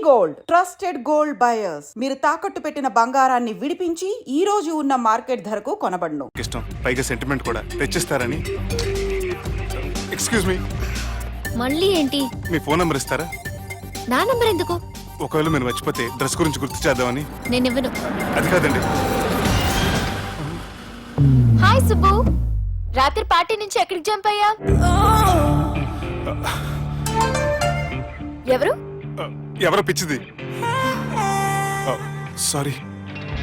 Gold trusted gold buyers. మీరు తాకట్టు పెట్టిన బంగారాన్ని విడిపించి ఈ రోజు ఉన్న మార్కెట్ ధరకు కొనబడును. ఇష్టం పైగా సెంటిమెంట్ కూడా తెచ్చిస్తారని. ఎక్స్క్యూజ్ మీ, మళ్ళీ ఏంటి? మీ ఫోన్ నంబర్ ఇస్తారా? నా నంబర్ ఎందుకు? ఒకవేళ మీరు మర్చిపోతే డ్రెస్ గురించి గుర్తు చేద్దామని. నేను ఇవ్వను. అది కాదండి. హాయ్ సుబ్బు, రాత్రి పార్టీ నుంచి ఎక్కడికి జంప్ అయ్యా? ఎవరు? ఎవరో పిచ్చిది. సారీ,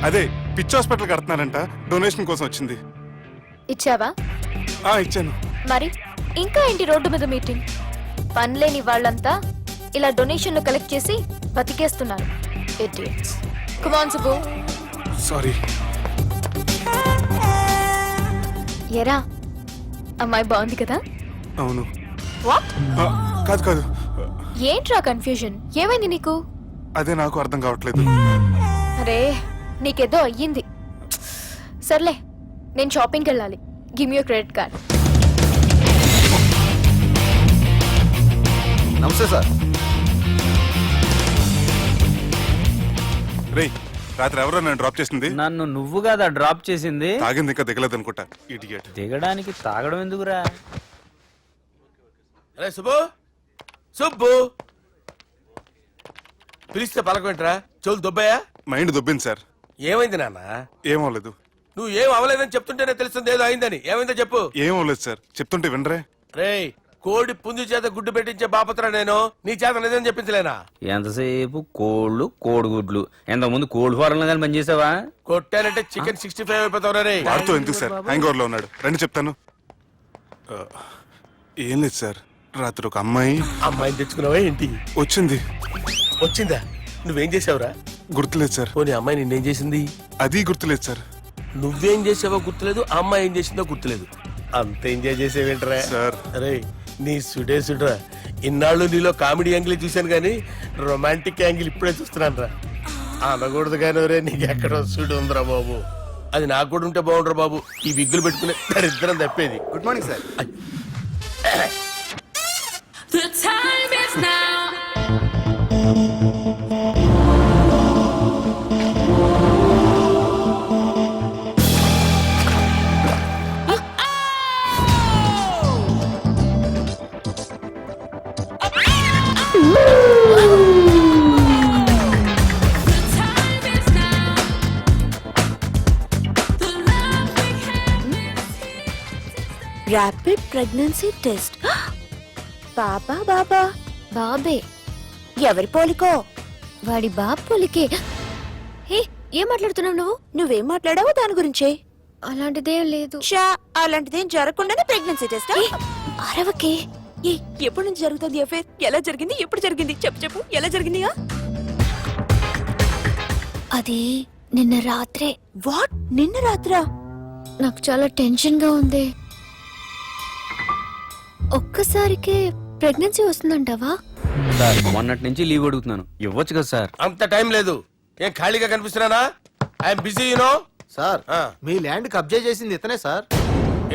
అదే పిచ్చి హాస్పిటల్ కడుతున్నారంట, డొనేషన్ కోసం వచ్చింది. ఇచ్చావా? ఇచ్చాను. మరి ఇంకా ఏంటి రోడ్డు మీద మీటింగ్? పనిలేని వాళ్ళంతా ఇలా డొనేషన్లు కలెక్ట్ చేసి బతికేస్తున్నారు. Idiots. Come on Subbu. Sorry. ఎరా, అమ్మాయి బాగుంది కదా? అవును. వాట్? కాదు కాదు. ఏంట్రా కన్ఫ్యూజన్? ఏమైంది నీకు? అదే నాకు అర్థం కావట్లేదు. అరే, నీకేదో అయ్యింది. సర్లే, నేను షాపింగ్కి వెళ్ళాలి. Give me your credit card. నమస్తే సార్. రేయ్, రాత్రి ఎవరో నన్ను డ్రాప్ చేసింది? నన్ను నువ్వు కదా డ్రాప్ చేసింది. తాగింది ఇంకా దిగలేదు అనుకుంటా. ఇడియట్. దిగడానికి తాగడం ఎందుకురా? అరే సుబ్బు, సుబ్బు పిలిస్తే పలకమేంట్రా? చెవులు దొబ్బయా? Mind దొబ్బింది sir. ఏమైంది నాన్న? ఏమవలేదు. నువ్వు ఏం అవలేదని చెప్తుంటేనే తెలుస్తుంది ఏదో అయిందని. ఏమైందో చెప్పు. ఏమవలేదు సార్, చెప్తుంటే వినరే. రేయ్, కోడి పుంజు చేత గుడ్డు పెట్టించే బాపత్ర నేను. నీ చేత నిజం చెప్పించలేనా? ఎంతసేపు కోళ్ళు కోడిగుడ్లు. ఎంతకుముందు కోడి ఫారంలో కానీ పనిచేసావా? కొట్టానంటే చికెన్ 65 అయిపోతావు రే. వాడుతూ ఎందుకు సార్, హ్యాంగ్ ఓవర్ లో ఉన్నాడు. రండి చెప్తాను. ఏం లేదు సార్, రాత్రి ఒక అమ్మాయిని తెచ్చుకున్నావా ఏంటి? వచ్చింది. వచ్చిందా? నువ్వేం చేసావురా? గుర్తులేదు సార్. పోనీ అమ్మాయి నిన్నేం చేసింది? అది గుర్తులేదు సార్. నువ్వేం చేసావో గుర్తులేదు, ఆ అమ్మాయి ఏం చేసిందో గుర్తులేదు. అంత ఎంజాయ్ చేసేవేంట్రా సార్? అరే, నీ సుడే సుడ్రా. ఇన్నాళ్ళు నీలో కామెడీ యాంగిల్ చూశాను కానీ రొమాంటిక్ యాంగిల్ ఇప్పుడే చూస్తున్నాను రా. అనకూడదు కానీ రే, నీకు ఎక్కడ సుడు ఉందిరా బాబు. అది నాకు కూడా ఉంటే బాగుండ్రా బాబు. ఈ విగ్గులు పెట్టుకునే దరిద్రం తప్పేది. Good morning sir. The time is now. Rapid pregnancy test. బాబా బాబా బాబే. ఎవరి పోలికో? వాడి బాబు పోలికే. హే, ఏం మాట్లాడుతున్నావు నువ్వు? నువ్వేం మాట్లాడావు దాని గురించే? అలాంటిదేం లేదు. అలాంటిదేం జరగకుండానే ప్రెగ్నెన్సీ టెస్ట్? అరవకే. ఎప్పటి నుంచి జరుగుతుంది అఫేర్? ఎలా జరిగింది? ఎప్పుడు జరిగింది? చెప్పు చెప్పు, ఎలా జరిగింది? అది నిన్న రాత్రే. వాట్? నిన్న రాత్రా? నాకు చాలా టెన్షన్ గా ఉంది. ఒక్కసారికే ప్రెగ్నెన్సీ వస్తుందంటావా? సార్, మొన్నటి నుంచి లీవ్ అడుగుతున్నాను, ఇవ్వచ్చు కదా సార్? అంత టైం లేదు. ఏం ఖాళీగా కనిపిస్తున్నానా? I'm busy you know. సార్, మీ ల్యాండ్ కబ్జా చేసింది ఇతనే సార్.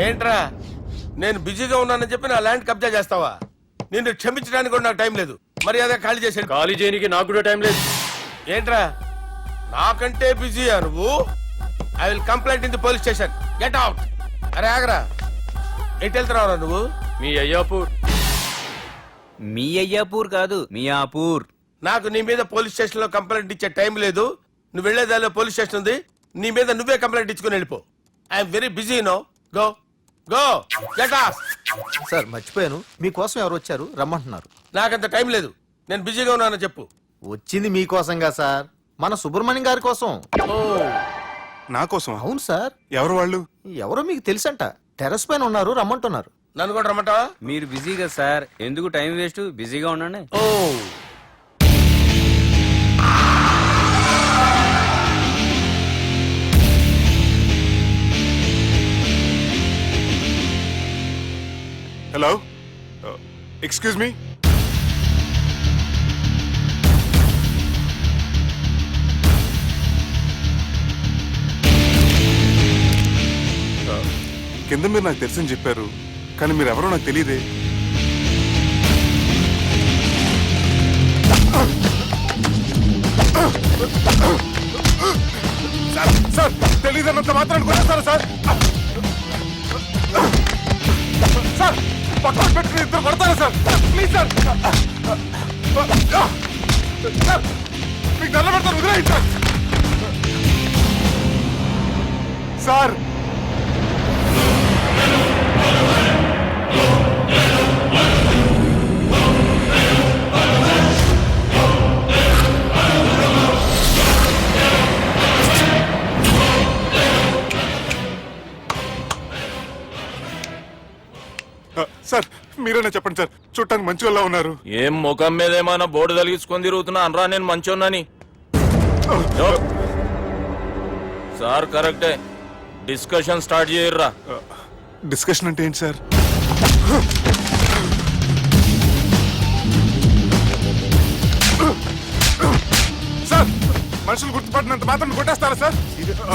ఏంట్రా, నేను బిజీగా ఉన్నానని చెప్పి నా ల్యాండ్ కబ్జా చేస్తావా? నిన్ను క్షమించడానికి కూడా నాకు టైం లేదు. మరి అదే ఖాళీ చేసాడు. ఖాళీ చేయడానికి నాకు కూడా టైం లేదు. ఏంట్రా, నాకంటే బిజీయా నువ్వు? I will complaint in the police station. Get out. అరే ఆగరా, ఎటు వెళ్తున్నావురా నువ్వు? మీ అయ్యాపూర్. మీ అయ్యాపూర్ కాదు, మియాపూర్. నాకు నీ మీద పోలీస్ స్టేషన్ లో కంప్లైంట్ ఇచ్చే టైం లేదు. నువ్వు వెళ్లేదాలో పోలీస్ స్టేషన్ ఉంది. నీ మీద నువ్వే కంప్లైంట్ ఇచ్చుకుని వెళ్ళిపో. I'm very busy no. Go go get off. Sir, మర్చిపోయాను, మీకోసం ఎవరు వచ్చారు, రమ్మంటున్నారు. నాకంత టైం లేదు, నేను బిజీగా ఉన్నానని చెప్పు. వచ్చింది మీకోసంగా సార్, మన సుబ్రహ్మణ్యం గారి కోసం. ఓ, నా కోసం? అవును సార్. ఎవరు వాళ్ళు? ఎవరో మీకు తెలుసంట, టెర్రస్ పైన ఉన్నారు, రమ్మంటున్నారు. నన్ను కూడా రమ్మంటావా? మీరు బిజీగా సార్, ఎందుకు టైం వేస్ట్? బిజీగా ఉండండి. ఓ, హలో, ఎక్స్క్యూజ్ మీ. కింద మీరు నాకు తెలుసని చెప్పారు, కానీ మీరు ఎవరో నాకు తెలియదే. సార్ సార్ తెలీదన్నంత మాత్రాన్ని కొనేస్తారా సార్? సార్ పక్కన పెట్టుకుని ఇద్దరు కొడతారా సార్? ప్లీజ్ సార్ సార్ మీకు నల్ల పెడతాను, వదిలేయండి సార్. సార్ సార్ మీరైనా చెప్పండి సార్, చూడటానికి మంచి వాళ్ళ ఉన్నారు. ఏం ముఖం మీద ఏమైనా బోర్డు తలిగించుకొని తిరుగుతున్నా అనరా నేను మంచోన్నాని. సార్ కరెక్టే, డిస్కషన్ స్టార్ట్ చేయర్రా. డిస్కషన్ అంటే ఏంటి సార్? సార్ మనుషులు గుర్తుపడినంత మాత్రం కొట్టేస్తారా సార్?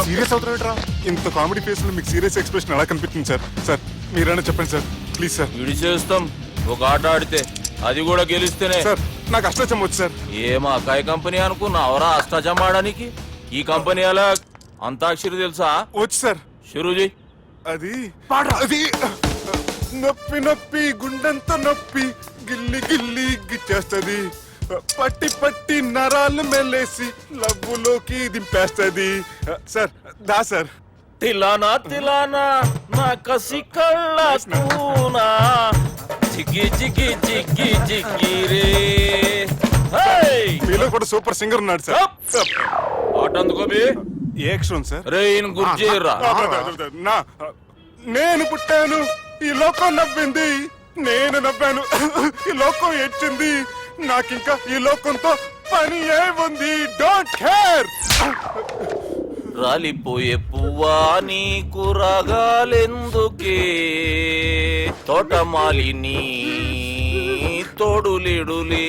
సీరియస్ అవుతారా? ఇంత కామెడీ ఫేస్ లో మీకు సీరియస్ ఎక్స్ప్రెషన్ ఎలా కనిపిస్తుంది సార్? సార్ మీరైనా చెప్పండి సార్, ప్లీజ్ సార్. విడి చేస్తాం ఒక ఆట ఆడితే, అది కూడా గెలిస్తేనే. సార్ నాకు అష్టాచం వచ్చు సార్. ఏం అకాయ కంపెనీ అనుకున్నావరా అష్టాచం ఆడడానికి? ఈ కంపెనీ అలా అంతాక్షరి తెలుసా? వచ్చు సార్. షురూజీ. అది అది నొప్పి నొప్పి గుండెంత నొప్పి గిల్లి గిల్లి గిచ్చేస్తది, పట్టి పట్టి నరాలు మెల్లేసి లవ్వులోకి దింపేస్తది. సార్ దా సార్. తిలానా తిలానా నా కసి కళ్ళ కూనా జిగి జిగి జిగి జిగి రే. మీలో కూడా సూపర్ సింగర్ ఉన్నాడు సార్. ఆట అందుకో బే. ఏ అక్షరం సార్? రే ఈయన గుర్తు చేయరా. నా నేను పుట్టాను ఈ లోకం నవ్వింది, నేను నవ్వాను ఈ లోకం ఏడ్చింది, నాకింకా ఈ లోకంతో పని ఏముంది? Don't care. రాలిపోయే పువ్వా నీకు రాగాలెందుకే, తోటమాలిని తోడులిడులే,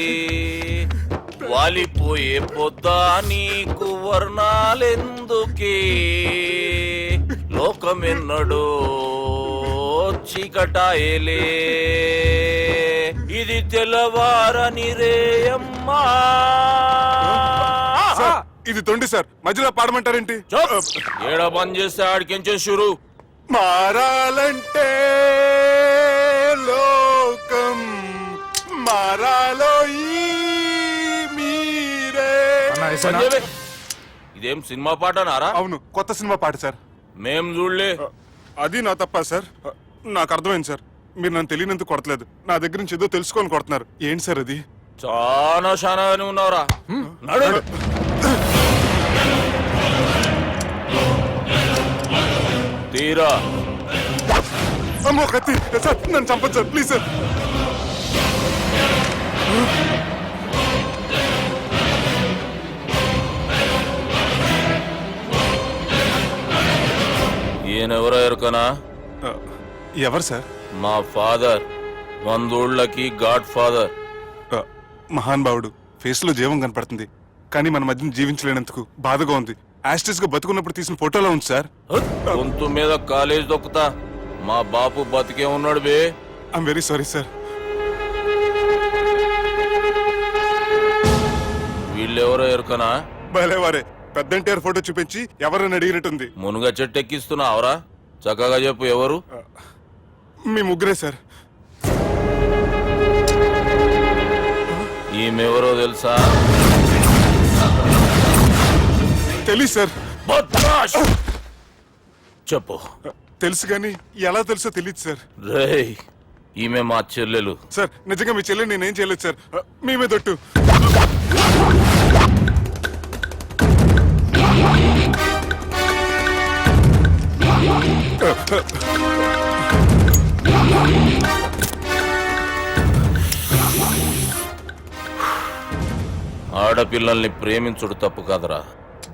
వాలిపోయే పొద్దా నీకు వర్ణాలెందుకే, లోకమెన్నడో చీకటాయలే, ఇది తెల్లవారని రేయమ్మా. సార్ ఇది తొండి సార్, మధ్యలో పాడమంటారేంటి? ఏడా బంద్ చేస్తే ఆడికించే షురు. మారాలంటే లోకం మారాలో ఈ మీరే. ఇదేం సినిమా పాటనారా? అవును, కొత్త సినిమా పాట సార్. మేం చూడలే. అది నా తప్ప సార్. నాకు అర్థమైంది సార్, మీరు నన్ను తెలియనందుకు కొడతలేదు, నా దగ్గర నుంచి ఏదో తెలుసుకొని కొడుతున్నారు. ఏంటి సార్ అది? చాలా శానాగానే ఉన్నావురా. నడు. తీరా. అమ్మో కత్తి సార్, నన్ను చంపదు సార్, ప్లీజ్ సార్. ఈయనెవరో ఎరుకనా? ఎవరు సార్? మా ఫాదర్, 100 గాడ్ ఫాదర్. మహాన్ భావుడు, ఫేస్ లో జీవం కనపడుతుంది, కానీ మన మధ్యన జీవించలేనందుకు బాధగా ఉంది. యాస్టిస్ గా బతుకున్నప్పుడు తీసిన ఫోటోలో ఉంది సార్. గొంతు మీద కాలేజ్ దొక్కుతా. మా బాపు బతికే ఉన్నాడు బే. I'm very sorry sir. వీళ్ళెవరో ఎరుకనా? భలేవారే, పెద్ద ఎన్టీఆర్ ఫోటో చూపించి ఎవరని అడిగినట్టుంది. మునుగ చెట్టు ఎక్కిస్తున్నావురా? చక్కగా చెప్పు ఎవరు? మీ ముగ్గురే సార్. ఈమెవరో తెలుసా? తెలీదు సార్. బద్మాష్. చెప్పు. తెలుసు కానీ ఎలా తెలుసో తెలియదు సార్. రేయ్, ఈమె మా చెల్లెలు. సార్ నిజంగా మీ చెల్లెని నేనేం చేయలేదు సార్, మేమే దొట్టు. ఆడపిల్లల్ని ప్రేమించుడు తప్పు కాదురా,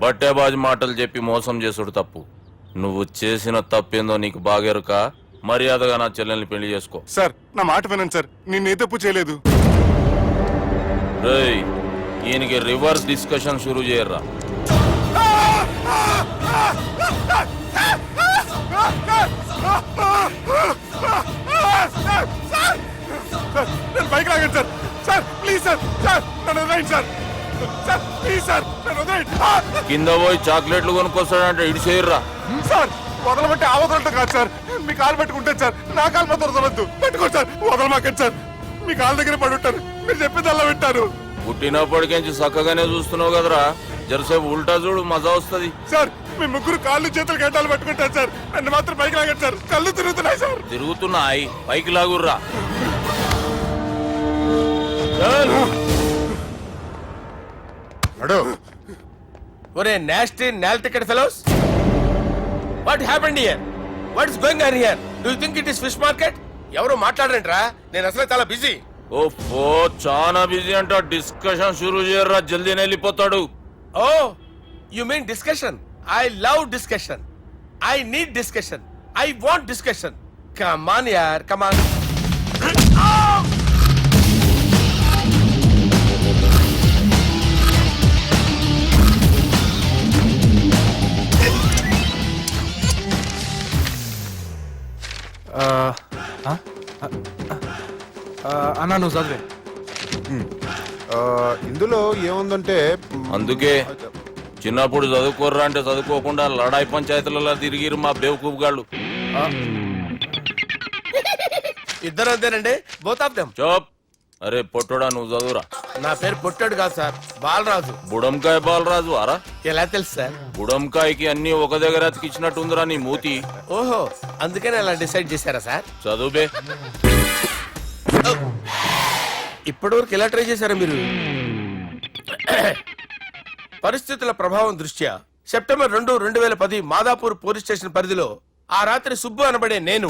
బట్టేబాజు మాటలు చెప్పి మోసం చేసుడు తప్పు. నువ్వు చేసిన తప్పేందో నీకు బాగెరుక. మర్యాదగా నా చెల్లెల్ని పెళ్లి చేసుకో. సార్ నా మాట వినండి సార్, నేను ఏ తప్పు చేయలేదు. రేయ్, ఈయనకి రివర్స్ డిస్కషన్ షురూ చేయర్రా. నేను బైక్ లాగండి sir. Sir please sir, sir నన్ను వదిలేయండి సార్. సార్ ప్లీజ్ సార్ నన్ను వదిలేయండి. కింద పోయి చాక్లెట్లు కొనుక్కొస్తాడంటే ఇటు చేయర్రా. సార్ వదలమంటే ఆ వదలటం కాదు సార్, మీ కాలు పెట్టుకుంటాను సార్, నా కాలు మాత్రం వదలొద్దు. పెట్టుకోండి సార్, వదలమాకండి సార్, మీ కాలు దగ్గర పడి ఉంటారు, మీరు చెప్పింది అలా వింటారు. పుట్టినప్పటికెంచి చక్కగానే చూస్తున్నావు కదరా, జరసేపు ఉల్టా చూడు మజా వస్తుంది. సార్ మీ ముగ్గురు కాళ్ళు చేతులు గంటలు పట్టుకుంటారు సార్, నన్ను మాత్రం పైకి లాగండి సార్, కళ్ళు తిరుగుతున్నాయి సార్. తిరుగుతున్నాయి పైకి లాగుర్రా. ఒరే nasty null ticket fellows, what happened here? What is going on here? Do you think it is fish market? ఎవరు మాట్లాడరంట్రా, నేను అసలే చాలా బిజీ. ఓ చాలా బిజీ అంట, డిస్కషన్ షురూ చేయర్రా, జల్దీనే వెళ్ళిపోతాడు. Oh you mean discussion? I love discussion, I need discussion, I want discussion. Come on యార్, కమ్ ఆన్. అన్నా నువ్వు చదివే. ఇందులో ఏముందంటే అందుకే చిన్నప్పుడు చదువుకోర్రా అంటే చదువుకోకుండా లడాయి పంచాయతీలలో తిరిగిరు మా బేవకూఫ్ గాళ్ళు. ఇద్దరు అంతేనండి, బోత్ ఆఫ్ దెమ్. చోప్. అరే పొట్టోడా నువ్వు చదువురా. నా పేరు పొట్టాడు కాదు సార్, బాలరాజు. బుడంకాయ బాలరాజు అరా? ఎలా తెలుసు సార్? బుడంకాయకి అన్ని ఒక దగ్గర అతికిచ్చినట్టుందిరా నీ మూతి. ఓహో, అందుకని అలా డిసైడ్ చేశారా సార్? చదువుబే. ఇప్పటి వరకు ఎలా ట్రై చేశారా మీరు? పరిస్థితుల ప్రభావం దృష్ట్యా సెప్టెంబర్ 2, 2010 మాదాపూర్ పోలీస్ స్టేషన్ పరిధిలో ఆ రాత్రి సుబ్బు అనబడే నేను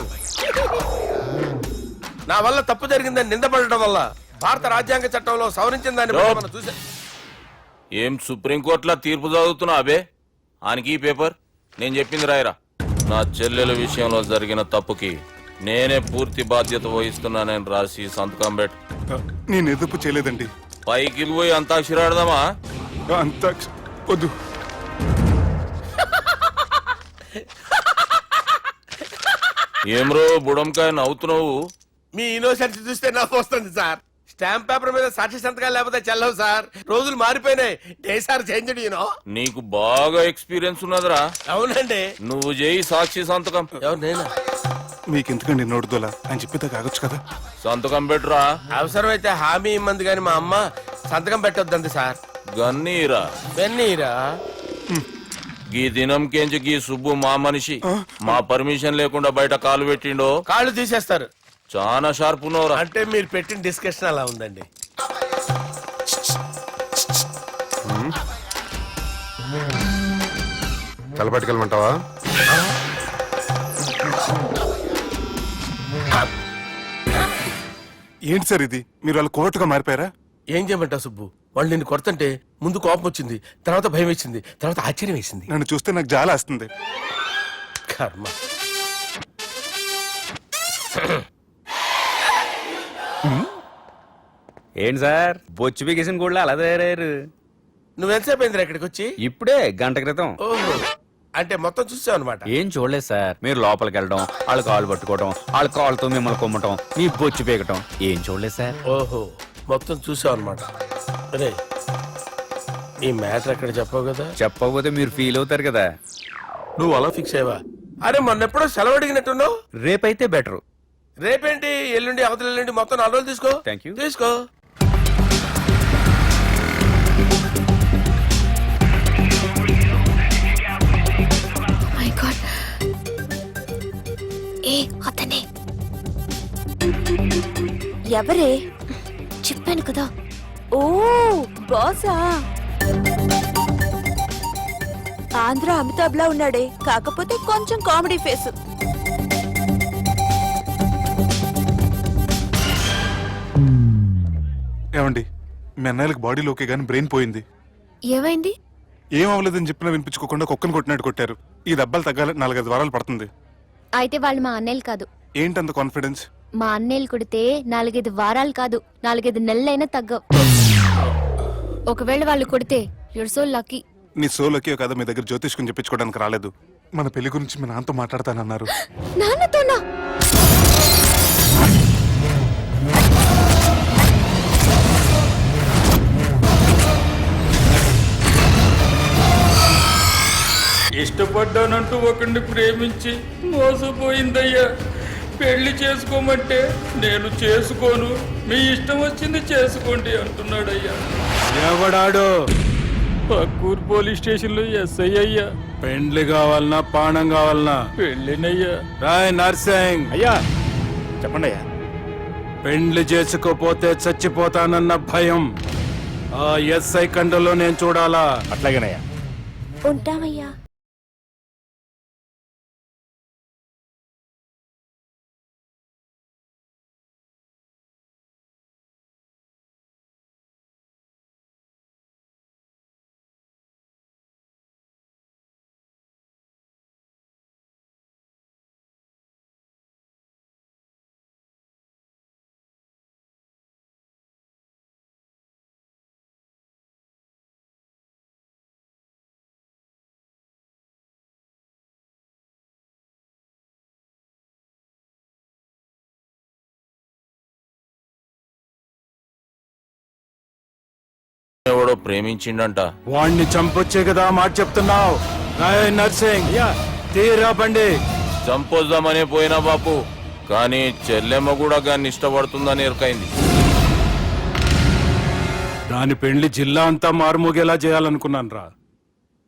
నా వల్ల తప్పు జరిగిందని నిందపడటం వల్ల భారత రాజ్యాంగ చట్టంలో సవరించిన దాన్ని బట్టి మనం చూసా. ఏం సుప్రీంకోర్టులో తీర్పు చదువుతున్నా అబే? ఆనికి ఈ పేపర్ నేను చెప్పింది రాయరా. నా చెల్లెల విషయంలో జరిగిన తప్పుకి నేనే పూర్తి బాధ్యత వహిస్తున్నానని రాసి సంతకం పెట్టు. నేను ఎదుపు చేయలేదండి. పైకి పోయి అంతాక్షరి ఆడదామా? అంత వద్దు. ఏం రో బుడంకాయ నవ్వుతున్నావు? మీ ఇన్నోసెన్స్ చూస్తే నాకు వస్తుంది సార్. స్టాంప్ పేపర్ మీద సాక్షి సంతకాలు లేకపోతే చెల్లవు సార్. రోజులు మారిపోయినాయి, days are changed you know. నీకు బాగా ఎక్స్పీరియన్స్ ఉన్నదిరా. అవునండి. నువ్వు చేయి సాక్షి సంతకం. ఎవరు నేనా? మీకు ఎందుకండి నోడుదోలా అని చెప్పితే కాగొచ్చు కదా. సంతకం పెట్టురా. అవసరమైతే హామీ ఇమ్మంది కానీ మా అమ్మ సంతకం పెట్టొద్దండి సార్. గన్నీరా వెన్నీరా? గీ దినంకేంచి గీ సుబ్బు మా మనిషి మా పర్మిషన్ లేకుండా బయట కాలు పెట్టిండో కాళ్ళు తీసేస్తారు. చాలా షార్ప్ ఉన్నవరా. అంటే మీరు పెట్టిన డిస్కషన్ అలా ఉందండి. తలపట్టుకెళ్ళమంటావా? ఏంటి సార్ ఇది, మీరు వాళ్ళ కోర్టుగా మారిపోయారా? ఏం చేయమంటావు సుబ్బు? వాళ్ళు నిన్ను కొడుతుంటే ముందు కోపం వచ్చింది, తర్వాత భయం వేసింది, తర్వాత ఆశ్చర్యం వేసింది. నన్ను చూస్తే నాకు జాలా వస్తుంది. కర్మ. ఏంటి సార్ బొచ్చు బిగేసిన కూడా అలా తయారయ్యారు? నువ్వెంతసేపు అయిందిరా ఇక్కడికి వచ్చి? ఇప్పుడే గంట క్రితం. ఓహో, అంటే మొత్తం చూసావు అనమాట. ఏం చూడలేదు సార్. మీరు లోపలికి వెళ్ళడం, వాళ్ళ కాళ్ళు పట్టుకోవడం, వాళ్ళ కాళ్ళతో మిమ్మల్ని కొమ్మటం, మీ బొచ్చు పీకటం ఏం చూడలేదు సార్. ఓహో, మొత్తం చూసావు అనమాట. అరే ఈ మ్యాటర్ అక్కడ చెప్పావు కదా. చెప్పకపోతే మీరు ఫీల్ అవుతారు కదా. నువ్వు అలా ఫిక్స్ అయ్యవా? అరే మొన్నెప్పుడో సెలవు అడిగినట్టున్నావు. రేపైతే బెటర్. రేపేంటి, ఎల్లుండి, అవతల ఎల్లుండి, మొత్తం 4 రోజులు తీసుకో. Thank you. తీసుకో. మై గాడ్, ఏ అతనే ఎవరే? చెప్పాను కదా. ఓ బాసా. ఆంధ్ర అమితాబ్ లా ఉన్నాడే, కాకపోతే కొంచెం కామెడీ ఫేస్. ఏమండి, మీ అన్నయ్యలకు బాడీలో ఓకే కానీ బ్రెయిన్ పోయింది. ఏమైంది? ఏం అవ్వలేదని చెప్పినా వినిపించుకోకుండా కుక్కను కొట్టినట్టు కొట్టారు. ఈ దెబ్బలు తగ్గాలి 4-5 వారాలు పడుతుంది. అయితే వాళ్ళు మా అన్నయ్యలు కాదు. ఏంటంత కాన్ఫిడెన్స్? మా అన్నయ్యలు కొడితే 4-5 వారాలు కాదు, 4-5 నెలలైనా తగ్గవు. ఒకవేళ వాళ్ళు కొడితే యూర్ సో లక్కీ. నీ సోలోకి కదా మీ దగ్గర జ్యోతిష్కుని చెప్పించుకోవడానికి రాలేదు. మన పెళ్లి గురించి మీ నాన్నతో మాట్లాడతానన్నారు. నాన్నతోనా? ఇష్టపడ్డానంటూ ఒకరిని ప్రేమించి మోసపోయిందయ్యా. పెళ్లి చేసుకోమంటే నేను చేసుకోను, మీ ఇష్టం వచ్చింది చేసుకోండి అంటున్నాడయ్యా. ఎవడాడు? పక్కూరు పోలీస్ స్టేషన్ లో ఎస్ఐ అయ్యా. పెండ్లి కావాలనా పానం కావాలనా? పెళ్ళినయ్యా. రాయ్ నర్సింగ్, అయ్యా చెప్పండి అయ్యా. పెండ్లి చేసుకోపోతే చచ్చిపోతానన్న భయం ఆ ఎస్ఐ కండలో నేను చూడాలా? అట్లాగేనయ్యా. ఉంటామయ్యా. ఎవడో ప్రేమించిండంట. వాణ్ణి చంపొచ్చే కదా మాట చెప్తున్నావు? రాయ్ నర్సింగ్, తీరా బండి. చంపొద్దామనే పోయినా బాపు, కానీ చెల్లెమ్మ కూడా గాన్ని ఇష్టపడుతుందని ఎరకైంది. దాని పెండ్లి జిల్లా అంతా మారుమోగేలా చేయాలనుకున్నాను రా.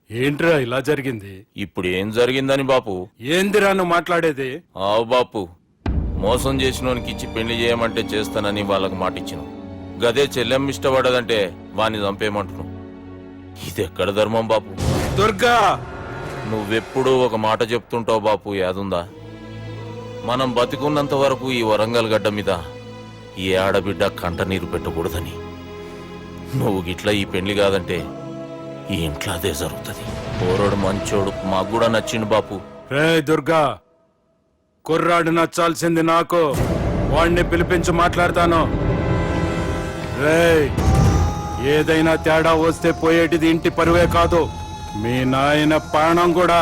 ఏంట్రా ఇలా జరిగింది? ఇప్పుడు ఏం జరిగిందని బాపు? ఏందిరా నువ్వు మాట్లాడేది? ఆవు బాపు, మోసం చేసినోనికి ఇచ్చి పెళ్లి చేయమంటే చేస్తానని వాళ్ళకు మాటిచ్చిన. గదే చెల్లెమ్మ ఇష్టపడదంటే వాణ్ణి చంపేయమంటున్నావు. ఇది ఎక్కడ ధర్మం బాపు? దుర్గా, నువ్వెప్పుడూ ఒక మాట చెప్తుంటావు బాపు, యాదుందా? మనం బతికున్నంత వరకు ఈ వరంగల్ గడ్డ మీద ఈ ఆడబిడ్డ కంట నీరు పెట్టకూడదని. నువ్వు గిట్లా ఈ పెళ్లి కాదంటే ఈ ఇంట్లో అదే జరుగుతుంది. పోరోడు మంచోడు, మాకు కూడా నచ్చిండు బాపు. రే దుర్గా, కుర్రాడు నచ్చాల్సింది నాకు. వాణ్ణి పిలిపించి మాట్లాడతాను. రే, ఏదైనా తేడా వస్తే పోయేటిది ఇంటి పరువే కాదు, మీ నాయన ప్రాణం కూడా.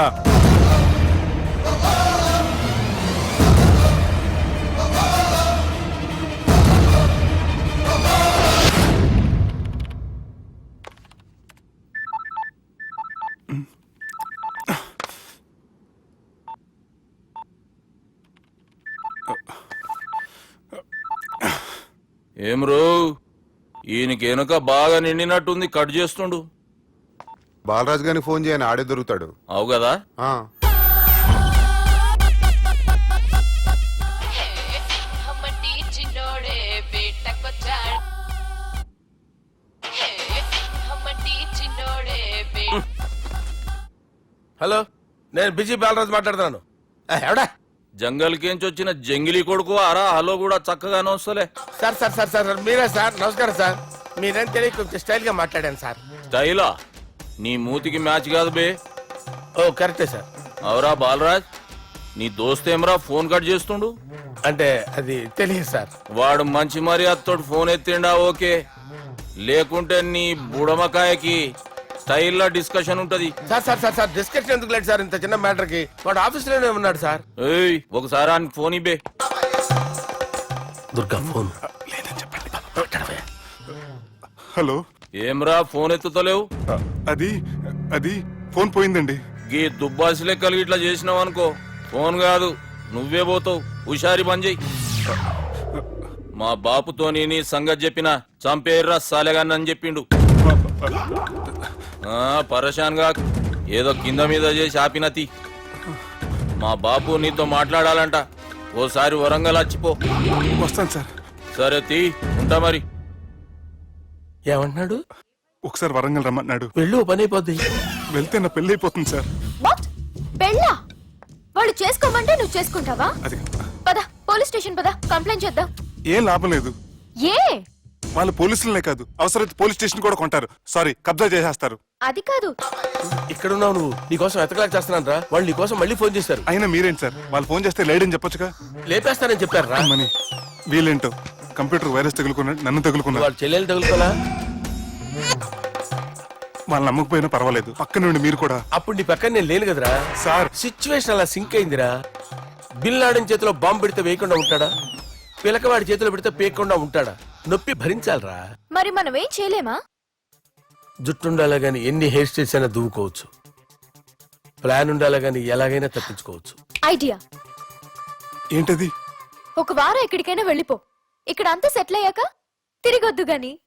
ఏం రో, ఈయనకి వెనుక బాగా నిండినట్టుంది, కట్ చేస్తుండు. బాలరాజు గారిని ఫోన్ చేయని, ఆడే దొరుకుతాడు. అవు కదా. ఆ. హలో, నేను బిజీ బాలరాజు మాట్లాడుతున్నాను. ఎవడా? జంగల్కేంచి వచ్చిన జంగిలీ కొడుకు అరా. హలో కూడా చక్కగానే వస్తలే. సార్ సార్ సార్ సార్ మీరే సార్? నమస్కారం సార్. మీరేం తెలియ కొంచెం స్టైల్ గా మాట్లాడాను సార్. స్టైలా? నీ మూతికి మ్యాచ్ కాదు బే. ఓ కరెక్టే సార్. అవరా బాలరాజ్, నీ దోస్త్ ఏమరా ఫోన్ కట్ చేస్తుండు? అంటే అది తెలియదు సార్. వాడు మంచి మర్యాదతో ఫోన్ ఎత్తిండా ఓకే, లేకుంటే నీ బుడమకాయకి స్టైల్లో డిస్కషన్ ఉంటది. Sir sir sir sir discussion ఎందుకు లేదు సార్? ఇంత చిన్న మ్యాటర్ కి వాడు ఆఫీస్ లోనే ఉన్నాడు సార్. ఏయ్, ఒకసారి ఆయనకి ఫోన్ ఇబ్బే. దుర్గా ఫోన్. హలో. ఏమ్రా ఫోన్ ఎత్తుతలేవు? అది అది ఫోన్ పోయిందండి. గీ దుబ్బాసి లెక్కలు ఇట్లా చేసినావు అనుకో, ఫోన్ కాదు నువ్వే పోతావు. హుషారి పని చెయ్యి. మా బాపుతో నీ సంగతి చెప్పిన చంపేర్రా సాలెగాన్ని అని చెప్పిండు. పరేషాన్ గా ఏదో కింద మీద చేసి ఆపినతి. మా బాపు నీతో మాట్లాడాలంట. ఓసారి వరంగల్ వచ్చిపో. వస్తాను సార్. సరే తీ, ఉంటా మరి. ఏమంటున్నాడు? ఒకసారి వరంగల్ రమ్మన్నాడు. వెళ్ళు, పని అయిపోద్ది. వెళ్తే నా పెళ్లి అయిపోతుంది సార్. వాట్? పెళ్ళా? వాళ్ళు చేసుకోమంటే నువ్వు చేసుకుంటావా? అది పద, పోలీస్ స్టేషన్ పద, కంప్లైంట్ చేద్దాం. ఏం లాభం లేదు. ఏ? వాళ్ళు పోలీసులనే కాదు, అవసరమైతే పోలీస్ స్టేషన్ కూడా కొంటారు. సారీ, కబ్జా చేసేస్తారు. అది కాదు. ఇక్కడ ఉన్నావు నువ్వు, నీకోసం ఎతకలేక చేస్తున్నాను రా. వాళ్ళు నీకోసం మళ్ళీ ఫోన్ చేశారు. అయినా మీరేంటి సార్, వాళ్ళు ఫోన్ చేస్తే లేడని చెప్పొచ్చుగా. లేపేస్తానని చెప్పారు రా. మని వీళ్ళేంటో కంప్యూటర్ వైరస్ తగులుకున్నాడు, నన్ను తగులుకున్నాడు. వాళ్ళ చెల్లెలు తగులుకోలా? వాళ్ళు నమ్మకపోయినా పర్వాలేదు, పక్క నుండి మీరు కూడా. అప్పుడు నీ పక్కన నేను లేను కదరా సార్. సిచ్యువేషన్ అలా సింక్ అయిందిరా. బిల్ లాడన్ చేతిలో బాంబు పెడితే వేయకుండా ఉంటాడా? పిలకవాడి చేతిలో పెడితే పేయకుండా ఉంటాడా? నొప్పి భరించాలరా. మరి మనం ఏం చేయలేమా? జుట్టుండాలా గాని ఎన్ని హెయిర్ స్టైల్స్ అయినా దువ్వుకోవచ్చు. ప్లాన్ ఉండాలి కానీ ఎలాగైనా తప్పించుకోవచ్చు. ఐడియా. ఏంటది? ఒక వారం ఎక్కడికైనా వెళ్ళిపో. ఇక్కడ అంతా సెటిల్ అయ్యాక తిరిగొద్దు గాని.